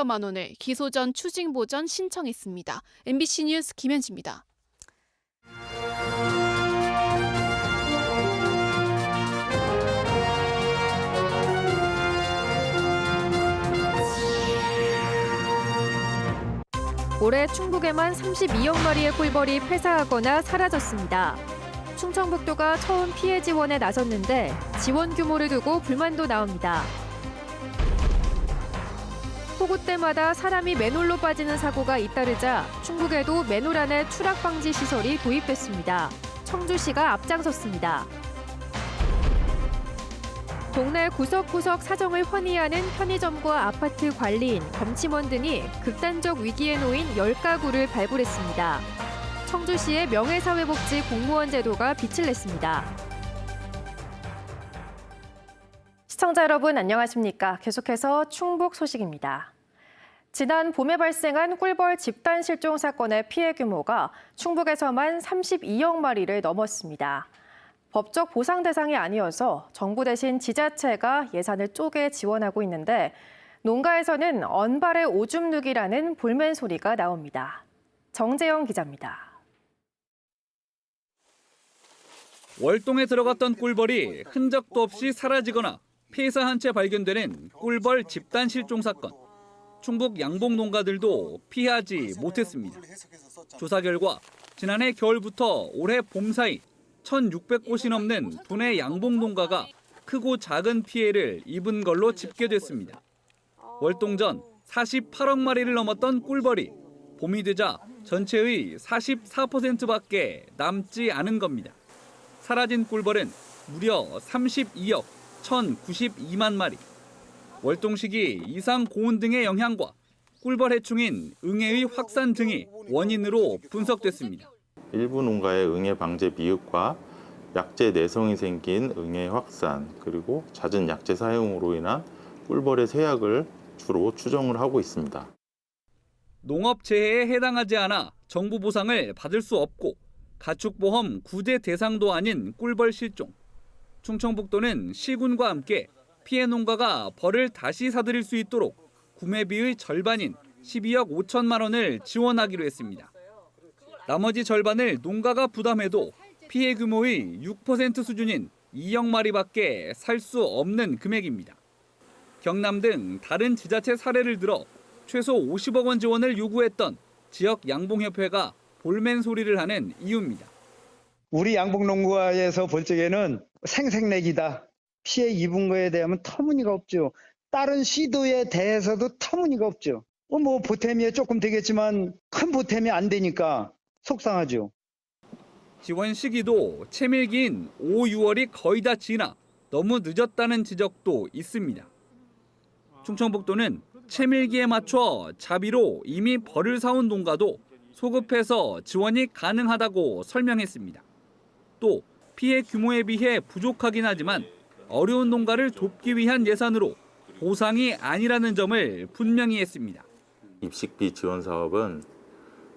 만 원을 기소 전 추징 보전 신청했습니다. MBC 뉴스 김현지입니다. 올해 충북에만 32억 마리의 꿀벌이 폐사하거나 사라졌습니다. 충청북도가 처음 피해 지원에 나섰는데 지원 규모를 두고 불만도 나옵니다. 폭우 때마다 사람이 맨홀로 빠지는 사고가 잇따르자 충북에도 맨홀 안에 추락 방지 시설이 도입됐습니다. 청주시가 앞장섰습니다. 동네 구석구석 사정을 환희하는 편의점과 아파트 관리인, 검침원 등이 극단적 위기에 놓인 10가구를 발굴했습니다. 청주시의 명예사회복지 공무원 제도가 빛을 냈습니다. 시청자 여러분 안녕하십니까? 계속해서 충북 소식입니다. 지난 봄에 발생한 꿀벌 집단 실종 사건의 피해 규모가 충북에서만 32억 마리를 넘었습니다. 법적 보상 대상이 아니어서 정부 대신 지자체가 예산을 쪼개 지원하고 있는데 농가에서는 언발의 오줌 누기라는 볼멘 소리가 나옵니다. 정재영 기자입니다. 월동에 들어갔던 꿀벌이 흔적도 없이 사라지거나 폐사한 채 발견되는 꿀벌 집단 실종 사건. 충북 양봉 농가들도 피하지 못했습니다. 조사 결과 지난해 겨울부터 올해 봄 사이 1,600곳이 넘는 분해 양봉 농가가 크고 작은 피해를 입은 걸로 집계됐습니다. 월동 전 48억 마리를 넘었던 꿀벌이 봄이 되자 전체의 44%밖에 남지 않은 겁니다. 사라진 꿀벌은 무려 32억 1,092만 마리. 월동 시기 이상 고온 등의 영향과 꿀벌 해충인 응애의 확산 등이 원인으로 분석됐습니다. 일부 농가의 응애 방제 미흡과 약재 내성이 생긴 응애 확산, 그리고 잦은 약재 사용으로 인한 꿀벌의 세약을 주로 추정을 하고 있습니다. 농업재해에 해당하지 않아 정부 보상을 받을 수 없고 가축보험 구제 대상도 아닌 꿀벌 실종. 충청북도는 시군과 함께 피해 농가가 벌을 다시 사들일 수 있도록 구매비의 절반인 12억 5천만 원을 지원하기로 했습니다. 나머지 절반을 농가가 부담해도 피해 규모의 6% 수준인 2억 마리밖에 살 수 없는 금액입니다. 경남 등 다른 지자체 사례를 들어 최소 50억 원 지원을 요구했던 지역 양봉협회가 볼멘 소리를 하는 이유입니다. 우리 양봉농가에서 볼 적에는 생색내기다. 피해 입은 거에 대하면 터무니가 없죠. 다른 시도에 대해서도 터무니가 없죠. 뭐 보탬이 조금 되겠지만 큰 보탬이 안 되니까 속상하죠. 지원 시기도 채밀기인 5, 6월이 거의 다 지나 너무 늦었다는 지적도 있습니다. 충청북도는 채밀기에 맞춰 자비로 이미 벌을 사온 농가도 소급해서 지원이 가능하다고 설명했습니다. 또 피해 규모에 비해 부족하긴 하지만 어려운 농가를 돕기 위한 예산으로 보상이 아니라는 점을 분명히 했습니다. 입식비 지원 사업은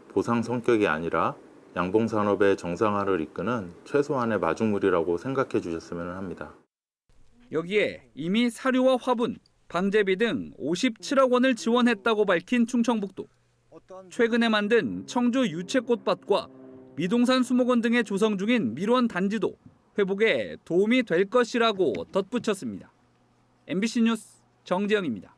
보상 성격이 아니라 양봉산업의 정상화를 이끄는 최소한의 마중물이라고 생각해 주셨으면 합니다. 여기에 이미 사료와 화분, 방제비 등 57억 원을 지원했다고 밝힌 충청북도. 최근에 만든 청주 유채꽃밭과 미동산 수목원 등의 조성 중인 밀원 단지도 회복에 도움이 될 것이라고 덧붙였습니다. MBC 뉴스 정재영입니다.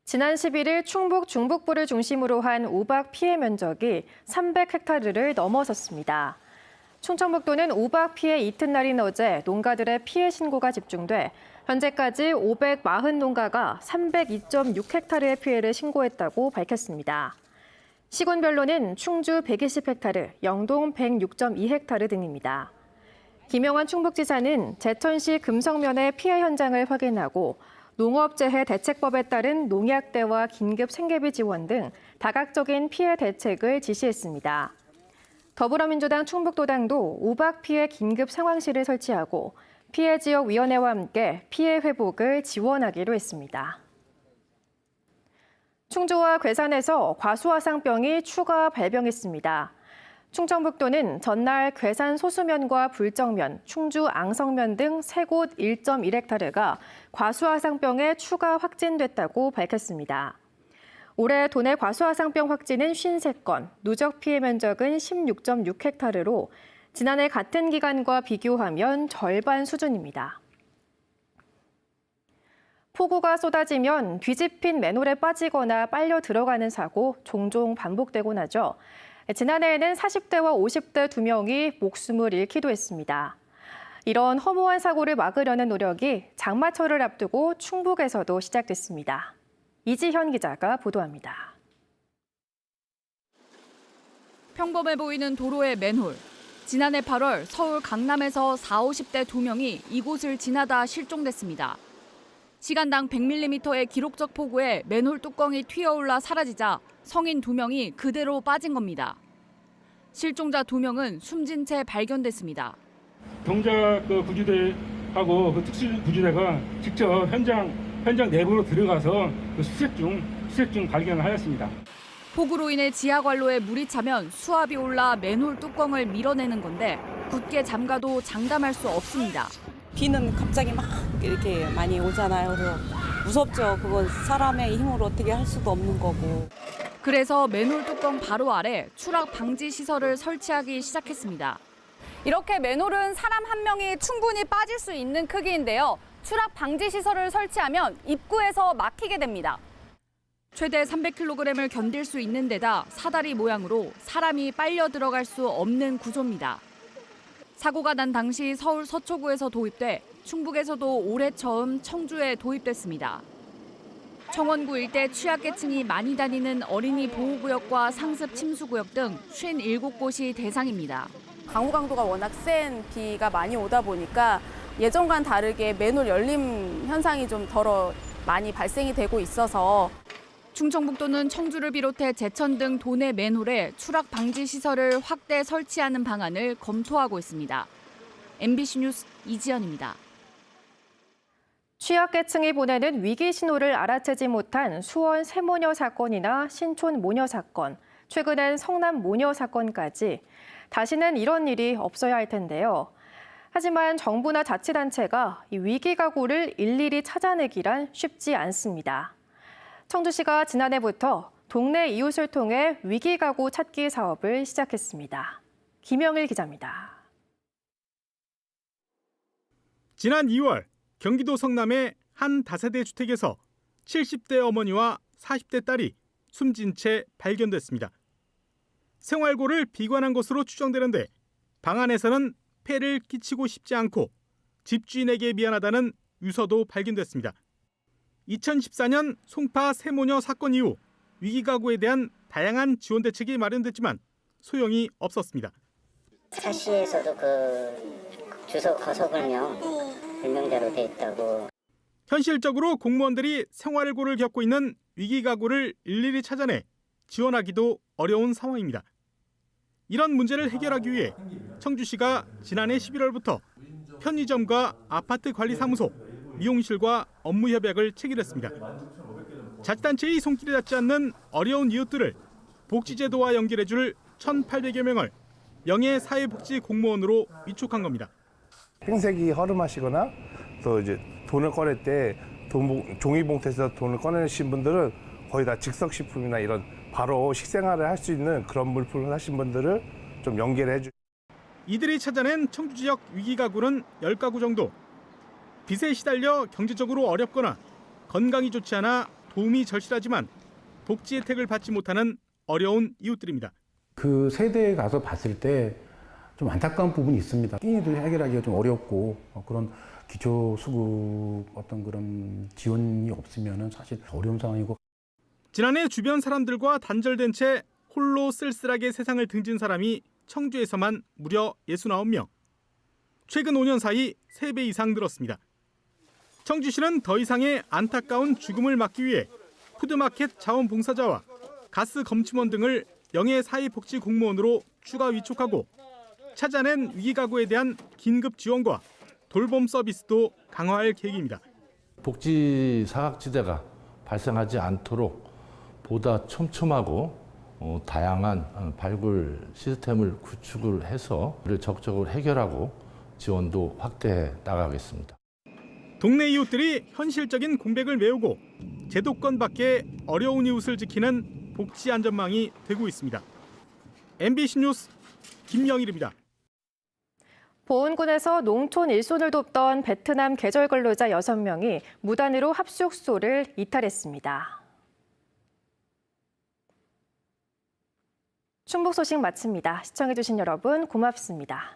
지난 11일 충북 중북부를 중심으로 한 우박 피해 면적이 300헥타르를 넘어섰습니다. 충청북도는 우박 피해 이튿날인 어제 농가들의 피해 신고가 집중돼 현재까지 540농가가 302.6헥타르의 피해를 신고했다고 밝혔습니다. 시군별로는 충주 120헥타르, 영동 106.2헥타르 등입니다. 김영환 충북지사는 제천시 금성면의 피해 현장을 확인하고 농업재해 대책법에 따른 농약대와 긴급 생계비 지원 등 다각적인 피해 대책을 지시했습니다. 더불어민주당 충북도당도 우박 피해 긴급 상황실을 설치하고 피해 지역 위원회와 함께 피해 회복을 지원하기로 했습니다. 충주와 괴산에서 과수화상병이 추가 발병했습니다. 충청북도는 전날 괴산 소수면과 불정면, 충주 앙성면 등 3곳 1.1헥타르가 과수화상병에 추가 확진됐다고 밝혔습니다. 올해 도내 과수화상병 확진은 53건, 누적 피해 면적은 16.6헥타르로 지난해 같은 기간과 비교하면 절반 수준입니다. 폭우가 쏟아지면 뒤집힌 맨홀에 빠지거나 빨려 들어가는 사고 종종 반복되곤 하죠. 지난해에는 40대와 50대 2명이 목숨을 잃기도 했습니다. 이런 허무한 사고를 막으려는 노력이 장마철을 앞두고 충북에서도 시작됐습니다. 이지현 기자가 보도합니다. 평범해 보이는 도로의 맨홀. 지난해 8월 서울 강남에서 40, 50대 2명이 이곳을 지나다 실종됐습니다. 시간당 100mm의 기록적 폭우에 맨홀 뚜껑이 튀어올라 사라지자 성인 2명이 그대로 빠진 겁니다. 실종자 2명은 숨진 채 발견됐습니다. 경작 구조대하고 특수 구조대가 직접 현장 내부로 들어가서 수색 중 발견을 하였습니다. 폭우로 인해 지하 관로에 물이 차면 수압이 올라 맨홀 뚜껑을 밀어내는 건데 굳게 잠가도 장담할 수 없습니다. 비는 갑자기 막 이렇게 많이 오잖아요. 그래서 무섭죠. 그건 사람의 힘으로 어떻게 할 수도 없는 거고. 그래서 맨홀 뚜껑 바로 아래 추락 방지 시설을 설치하기 시작했습니다. 이렇게 맨홀은 사람 한 명이 충분히 빠질 수 있는 크기인데요. 추락 방지 시설을 설치하면 입구에서 막히게 됩니다. 최대 300kg을 견딜 수 있는 데다 사다리 모양으로 사람이 빨려 들어갈 수 없는 구조입니다. 사고가 난 당시 서울 서초구에서 도입돼 충북에서도 올해 처음 청주에 도입됐습니다. 청원구 일대 취약계층이 많이 다니는 어린이 보호구역과 상습 침수구역 등 57곳이 대상입니다. 강우 강도가 워낙 센 비가 많이 오다 보니까 예전과는 다르게 맨홀 열림 현상이 좀 덜 많이 발생이 되고 있어서 충청북도는 청주를 비롯해 제천 등 도내 맨홀에 추락 방지 시설을 확대 설치하는 방안을 검토하고 있습니다. MBC 뉴스 이지연입니다. 취약계층이 보내는 위기 신호를 알아채지 못한 수원 세모녀 사건이나 신촌 모녀 사건, 최근엔 성남 모녀 사건까지 다시는 이런 일이 없어야 할 텐데요. 하지만 정부나 자치단체가 이 위기 가구를 일일이 찾아내기란 쉽지 않습니다. 청주시가 지난해부터 동네 이웃을 통해 위기 가구 찾기 사업을 시작했습니다. 김영일 기자입니다. 지난 2월 경기도 성남의 한 다세대 주택에서 70대 어머니와 40대 딸이 숨진 채 발견됐습니다. 생활고를 비관한 것으로 추정되는데 방 안에서는 폐를 끼치고 싶지 않고 집주인에게 미안하다는 유서도 발견됐습니다. 2014년 송파 세모녀 사건 이후 위기가구에 대한 다양한 지원 대책이 마련됐지만 소용이 없었습니다. 차시에서도 주소 거소불명 불명자로 돼 있다고. 현실적으로 공무원들이 생활고를 겪고 있는 위기가구를 일일이 찾아내 지원하기도 어려운 상황입니다. 이런 문제를 해결하기 위해 청주시가 지난해 11월부터 편의점과 아파트 관리사무소, 미용실과 업무 협약을 체결했습니다. 자치단체의 손길이 닿지 않는 어려운 이웃들을 복지제도와 연결해줄 1,800여 명을 명예사회복지 공무원으로 위촉한 겁니다. 행색이 허름하시거나 또 이제 돈을 꺼낼 때 종이봉투에서 돈을 꺼내신 분들은 거의 다 즉석식품이나 이런 바로 식생활을 할 수 있는 그런 물품을 하신 분들을 좀 연계를 해주. 이들이 찾아낸 청주 지역 위기가구는 10가구 정도. 빚에 시달려 경제적으로 어렵거나 건강이 좋지 않아 도움이 절실하지만 복지 혜택을 받지 못하는 어려운 이웃들입니다. 그 세대에 가서 봤을 때 좀 안타까운 부분이 있습니다. 끼니를 해결하기가 좀 어렵고 그런 기초수급 어떤 그런 지원이 없으면 사실 어려운 상황이고. 지난해 주변 사람들과 단절된 채 홀로 쓸쓸하게 세상을 등진 사람이 청주에서만 무려 69명. 최근 5년 사이 3배 이상 늘었습니다. 청주시는 더 이상의 안타까운 죽음을 막기 위해 푸드마켓 자원봉사자와 가스 검침원 등을 명예사회복지 공무원으로 추가 위촉하고 찾아낸 위기가구에 대한 긴급 지원과 돌봄 서비스도 강화할 계획입니다. 복지 사각지대가 발생하지 않도록 보다 촘촘하고 다양한 발굴 시스템을 구축을 해서 이를 적극적으로 해결하고 지원도 확대해 나가겠습니다. 동네 이웃들이 현실적인 공백을 메우고 제도권 밖에 어려운 이웃을 지키는 복지 안전망이 되고 있습니다. MBC 뉴스 김영일입니다. 보은군에서 농촌 일손을 돕던 베트남 계절 근로자 6명이 무단으로 합숙소를 이탈했습니다. 충북 소식 마칩니다. 시청해주신 여러분 고맙습니다.